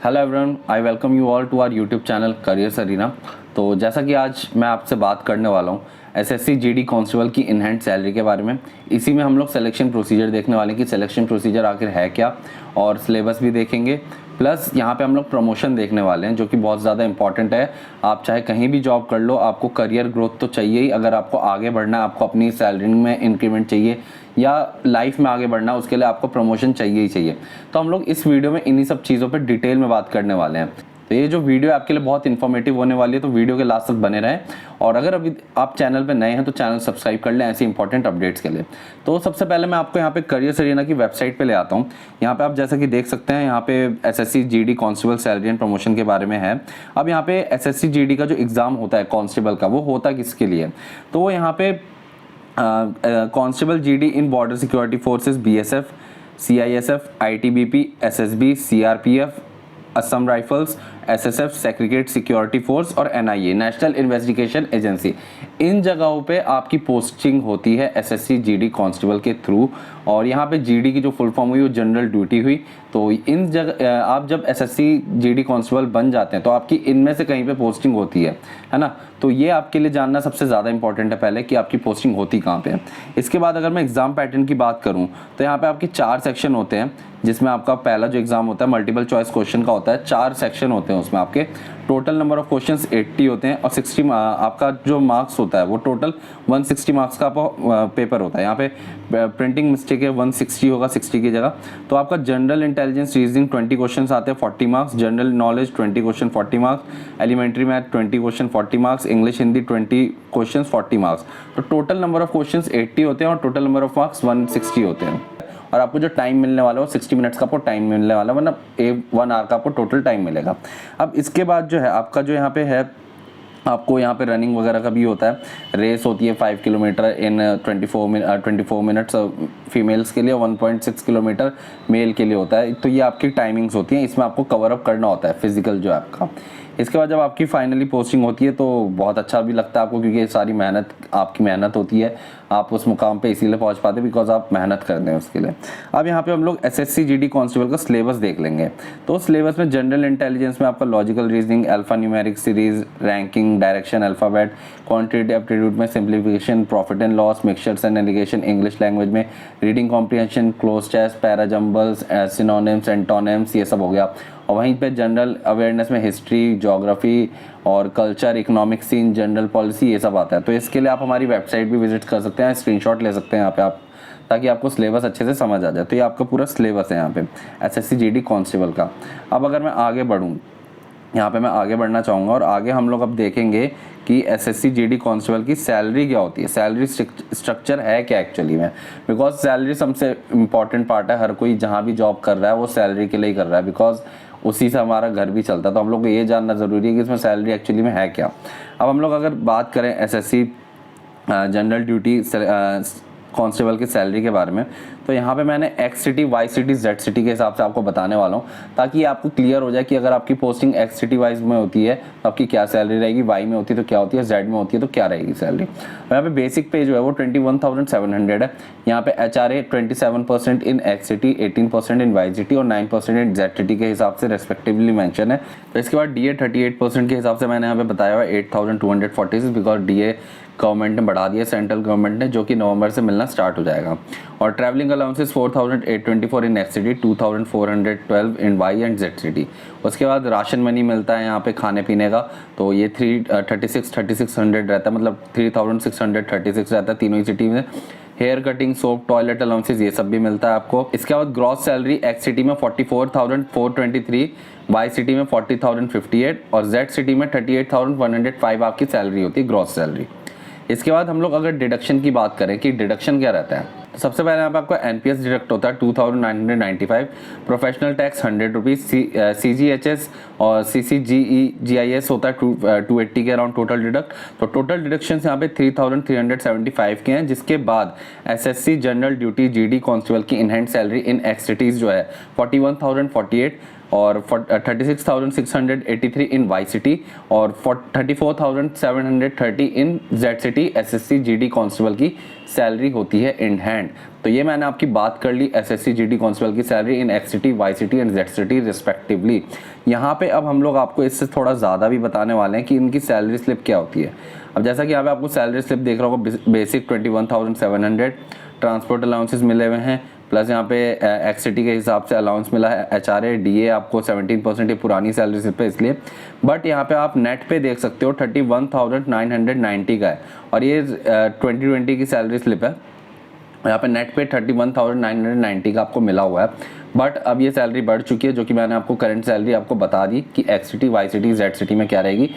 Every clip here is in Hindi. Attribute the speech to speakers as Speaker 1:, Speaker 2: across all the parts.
Speaker 1: Hello everyone, I welcome you all to our YouTube channel Career Arena. तो जैसा कि आज मैं आपसे बात करने वाला हूँ एसएससी जीडी कांस्टेबल की इनहैंड सैलरी के बारे में। इसी में हम लोग सिलेक्शन प्रोसीजर देखने वाले हैं कि सिलेक्शन प्रोसीजर आखिर है क्या, और सिलेबस भी देखेंगे। प्लस यहाँ पे हम लोग प्रमोशन देखने वाले हैं जो कि बहुत ज़्यादा इंपॉर्टेंट है। आप चाहे कहीं भी जॉब कर लो, आपको करियर ग्रोथ तो चाहिए ही। अगर आपको आगे बढ़ना है, आपको अपनी सैलरी में इंक्रीमेंट चाहिए या लाइफ में आगे बढ़ना, उसके लिए आपको प्रमोशन चाहिए ही चाहिए। तो हम लोग इस वीडियो में इन्हीं सब चीज़ों पर डिटेल में बात करने वाले हैं। तो ये जो वीडियो आपके लिए बहुत इन्फॉर्मेटिव होने वाली है, तो वीडियो के लास्ट तक बने रहें। और अगर अभी आप चैनल पे नए हैं तो चैनल सब्सक्राइब कर लें ऐसे इंपॉर्टेंट अपडेट्स के लिए। तो सबसे पहले मैं आपको यहाँ पे करियर अरीना की वेबसाइट पे ले आता हूँ। यहाँ पे आप जैसा कि देख सकते हैं, यहाँ पे SSC GD constable salary and promotion के बारे में है। अब यहाँ पे एसएससी जीडी का जो एग्जाम होता है कांस्टेबल का, वो होता किसके लिए? तो वो यहाँ पे कांस्टेबल जीडी इन border security forces, BSF, CISF, ITBP, SSB, CRPF, Assam rifles, SSF, secretariat security force और एनआईए, नेशनल इन्वेस्टिगेशन एजेंसी, इन जगहों पे आपकी पोस्टिंग होती है एसएससी जीडी कांस्टेबल के थ्रू। और यहाँ पे जीडी की जो फुल फॉर्म हुई वो जनरल ड्यूटी हुई। तो इन जगह आप जब एसएससी जीडी कांस्टेबल बन जाते हैं तो आपकी इनमें से कहीं पे पोस्टिंग होती है ना। तो ये आपके लिए जानना सबसे ज़्यादा इंपॉर्टेंट है पहले कि आपकी पोस्टिंग होती कहाँ पे है। इसके बाद अगर मैं एग्जाम पैटर्न की बात करूँ तो यहाँ पे आपके 4 सेक्शन होते हैं, जिसमें आपका पहला जो एग्जाम होता है मल्टीपल चॉइस क्वेश्चन का होता है। 4 सेक्शन होते हैं उसमें, आपके टोटल नंबर ऑफ क्वेश्चंस 80 होते हैं और 60 आपका जो मार्क्स होता है वो टोटल 160 मार्क्स का पेपर होता है। यहाँ पे प्रिंटिंग मिस्टेक है, 160 होगा 60 की जगह। तो आपका जनरल इंटेलिजेंस रीजनिंग 20 क्वेश्चन आते हैं 40 marks, general knowledge 20 question 40 marks, elementary math 20 question 40 marks, English Hindi 20 question 40 marks. तो टोटल नंबर ऑफ क्वेश्चन 80 होते हैं और टोटल नंबर ऑफ मार्क्स 160 होते हैं। और आपको जो टाइम मिलने वाला है वो 60 मिनट्स का आपको टाइम मिलने वाला है, मतलब 1 आवर का आपको टोटल टाइम मिलेगा। अब इसके बाद जो है आपका जो यहाँ पे है, आपको यहाँ पे रनिंग वगैरह का भी होता है। रेस होती है 5 किलोमीटर इन 24 मिनट्स फीमेल्स के लिए, 1.6 किलोमीटर मेल के लिए होता है। तो ये आपकी टाइमिंग्स होती हैं, इसमें आपको कवर अप करना होता है फिजिकल जो है आपका। इसके बाद जब आपकी फाइनली पोस्टिंग होती है तो बहुत अच्छा भी लगता है आपको, क्योंकि ये सारी मेहनत आपकी मेहनत होती है। आप उस मुकाम पे इसीलिए पहुंच पाते हैं बिकॉज आप मेहनत करते हैं उसके लिए। अब यहाँ पे हम लोग एसएससी जीडी कांस्टेबल का सिलेबस देख लेंगे। तो सिलेबस में जनरल इंटेलिजेंस में आपका logical reasoning, alphanumeric series, ranking, direction, alphabet, quantitative aptitude में simplification, profit and loss, mixtures and alligation, English language में reading comprehension, cloze test, para jumbles, synonyms, antonyms, ये सब हो गया। और वहीं पे जनरल अवेयरनेस में हिस्ट्री, ज्योग्राफी और culture, economic scene, general policy, ये सब आता है। तो इसके लिए आप हमारी वेबसाइट भी विजिट कर सकते हैं, स्क्रीनशॉट ले सकते हैं यहाँ पे आप, ताकि आपको सिलेबस अच्छे से समझ आ जाए। तो ये आपका पूरा सिलेबस है यहाँ पे एसएससी जीडी कांस्टेबल का। अब अगर मैं आगे बढ़ूँ, यहाँ पे मैं आगे बढ़ना चाहूँगा और आगे हम लोग अब देखेंगे कि एसएससी जीडी कांस्टेबल की सैलरी क्या होती है, सैलरी स्ट्रक्चर है क्या एक्चुअली में। बिकॉज सैलरी सबसे इम्पॉर्टेंट पार्ट है। हर कोई जहाँ भी जॉब कर रहा है वो सैलरी के लिए ही कर रहा है, बिकॉज उसी से हमारा घर भी चलता है। तो हम लोग को ये जानना ज़रूरी है कि इसमें सैलरी एक्चुअली में है क्या। अब हम लोग अगर बात करें एसएससी जनरल ड्यूटी कांस्टेबल की सैलरी के बारे में, तो यहाँ पे मैंने X city, Y city, Z city के हिसाब से आपको बताने वाला हूँ, ताकि आपको क्लियर हो जाए कि अगर आपकी पोस्टिंग एक्स सिटी वाइज में होती है तो आपकी क्या सैलरी रहेगी, वाई में होती है तो क्या होती है, जेड में होती है तो क्या रहेगी सैलरी। यहाँ पे बेसिक पे जो है वो 21,700 है। यहाँ पे HRA 27% इन एक्स सिटी, 18% इन वाई सिटी और 9% इन जेड सिटी के हिसाब से रेस्पेक्टिवली मेंशन है। तो इसके बाद DA 38% के हिसाब से मैंने यहाँ पे बताया हुआ 8,246, बिकॉज DA गवर्नमेंट ने बढ़ा दिया, सेंट्रल गवर्नमेंट ने, जो कि नवंबर से मिलना स्टार्ट हो जाएगा। और travelling allowances 4,824 in X city, 2,412 in Y and Z city. उसके बाद राशन मनी मिलता है यहाँ पे खाने पीने का, तो ये 3,600 रहता है, मतलब 3,636 रहता है तीनों ही सिटी में। Hair cutting, soap, toilet allowances, ये सब भी मिलता है आपको। इसके बाद ग्रॉस सैलरी एक्स सिटी में 44,423, वाई सिटी में 40,058 और जेड सिटी में 38,105 आपकी सैलरी होती है, ग्रॉस सैलरी। इसके बाद हम लोग अगर डिडक्शन की बात करें कि डिडक्शन क्या रहता है, तो सबसे पहले यहाँ पे आपका एनपीएस डिडक्ट होता है 2,995, प्रोफेशनल टैक्स 100 रुपीज़, CGHS और CCGEGIS होता है 280 के अराउंड टोटल डिडक्ट। तो टोटल डिडक्शन यहाँ पे 3,375 के हैं। जिसके बाद SSC general duty GD constable की in hand salary in X cities जो है 41,048, और 36,683 इन वाई सिटी और 34,730 in Z city SSC GD constable की सैलरी होती है इन हैंड। तो ये मैंने आपकी बात कर ली एसएससी जीडी कांस्टेबल की salary in X city, Y city and Z city respectively. यहाँ पे अब हम लोग आपको इससे थोड़ा ज़्यादा भी बताने वाले हैं कि इनकी सैलरी स्लिप क्या होती है। अब जैसा कि यहाँ पे आपको सैलरी स्लिप देख रहा होगा, बेसिक 21,700, ट्रांसपोर्ट अलाउंसेस मिले हुए हैं, प्लस यहाँ पे एक्स सिटी के हिसाब से अलाउंस मिला है, HRA DA आपको 17%, ये पुरानी सैलरी स्लिप है इसलिए। बट यहाँ पे आप नेट पे देख सकते हो 31,990 का है और ये 2020 की सैलरी स्लिप है। यहाँ पे नेट पे 31,990 का आपको मिला हुआ है। बट अब ये सैलरी बढ़ चुकी है, जो कि मैंने आपको करंट सैलरी आपको बता दी कि X city, Y city, Z city में क्या रहेगी।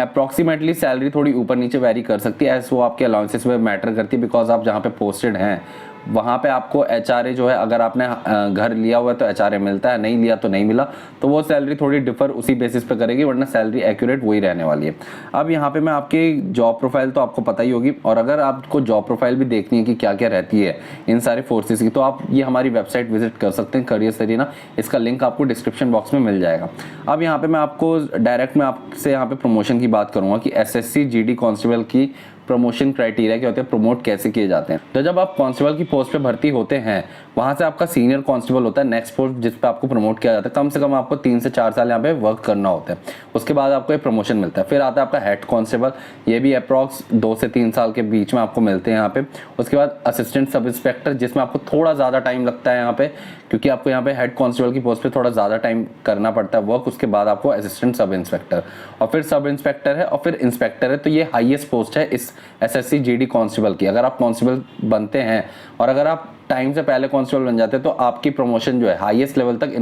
Speaker 1: अप्रॉक्सीमेटली सैलरी थोड़ी ऊपर नीचे वेरी कर सकती है, एज वो आपके अलाउंसेस में मैटर करती है, बिकॉज आप जहाँ पे पोस्टेड हैं वहाँ पे आपको HRA जो है, अगर आपने घर लिया हुआ है तो HRA मिलता है, नहीं लिया तो नहीं मिला, तो वो सैलरी थोड़ी डिफर उसी बेसिस पे करेगी, वरना सैलरी एक्यूरेट वही रहने वाली है। अब यहाँ पे मैं आपकी जॉब प्रोफाइल तो आपको पता ही होगी, और अगर आपको जॉब प्रोफाइल भी देखनी है कि क्या क्या रहती है इन सारे फोर्सेस की, तो आप ये हमारी वेबसाइट विजिट कर सकते हैं करियर्स अरीना, इसका लिंक आपको डिस्क्रिप्शन बॉक्स में मिल जाएगा। अब यहाँ पे मैं आपको डायरेक्ट मैं आपसे यहाँ पे प्रमोशन की बात करूँगा कि SSC GD कांस्टेबल की प्रमोशन क्राइटेरिया क्या होते हैं, प्रमोट कैसे किए जाते हैं। तो जब आप कांस्टेबल की पोस्ट पे भर्ती होते हैं, वहां से आपका सीनियर कांस्टेबल होता है नेक्स्ट पोस्ट जिस पे आपको प्रमोट किया जाता है। कम से कम आपको 3 से 4 साल यहाँ पे वर्क करना होता है, उसके बाद आपको एक प्रमोशन मिलता है। फिर आता है आपका हेड कांस्टेबल, ये भी अप्रॉक्स 2 से 3 साल के बीच में आपको मिलते हैं यहाँ पे। उसके बाद असिस्टेंट सब इंस्पेक्टर, जिसमें आपको थोड़ा ज़्यादा टाइम लगता है यहाँ पे, क्योंकि आपको यहाँ पे हेड कांस्टेबल की पोस्ट पे थोड़ा ज़्यादा टाइम करना पड़ता है वर्क। उसके बाद आपको असिस्टेंट सब इंस्पेक्टर, और फिर सब इंस्पेक्टर है, और फिर इंस्पेक्टर है। तो ये हाईएस्ट पोस्ट है इस SSC GD कांस्टेबल की। अगर आप कांस्टेबल बनते हैं और अगर आप टाइम से पहले कांस्टेबल बन जाते हैं, तो आपकी प्रमोशन जो है हाईएस्ट लेवल तक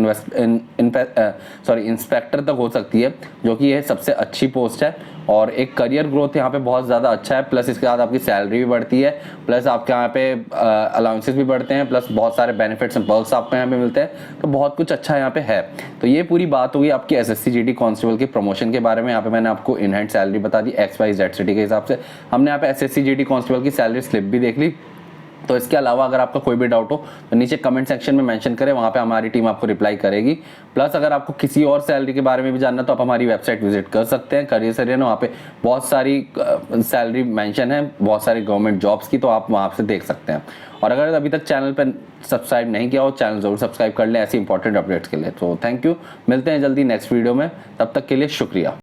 Speaker 1: इंस्पेक्टर तक हो सकती है, जो कि ये सबसे अच्छी पोस्ट है। और एक करियर ग्रोथ यहाँ पे बहुत ज़्यादा अच्छा है, प्लस इसके बाद आपकी सैलरी भी बढ़ती है, प्लस आपके यहाँ पे अलाउंसेस भी बढ़ते हैं, प्लस बहुत सारे बेनिफिट्स एंड पर्क्स आपको यहाँ पे मिलते हैं। तो बहुत कुछ अच्छा यहाँ पे है। तो ये पूरी बात होगी आपकी SSC GD कांस्टेबल के प्रमोशन के बारे में। यहाँ पे मैंने आपको इन हैंड सैलरी बता दी XYZ सिटी के हिसाब से। हमने यहाँ पे SSC GD कांस्टेबल की सैलरी स्लिप भी देख ली। तो इसके अलावा अगर आपका कोई भी डाउट हो तो नीचे कमेंट सेक्शन में मेंशन करें, वहाँ पे हमारी टीम आपको रिप्लाई करेगी। प्लस अगर आपको किसी और सैलरी के बारे में भी जानना, तो आप हमारी वेबसाइट विजिट कर सकते हैं करियर्स अरीना, वहाँ पे बहुत सारी सैलरी मेंशन है, बहुत सारी गवर्नमेंट जॉब्स की, तो आप वहाँ से देख सकते हैं। और अगर अभी तक चैनल पर सब्सक्राइब नहीं किया हो, चैनल जरूर सब्सक्राइब कर लें ऐसी इंपॉर्टेंट अपडेट्स के लिए। तो थैंक यू, मिलते हैं जल्दी नेक्स्ट वीडियो में, तब तक के लिए शुक्रिया।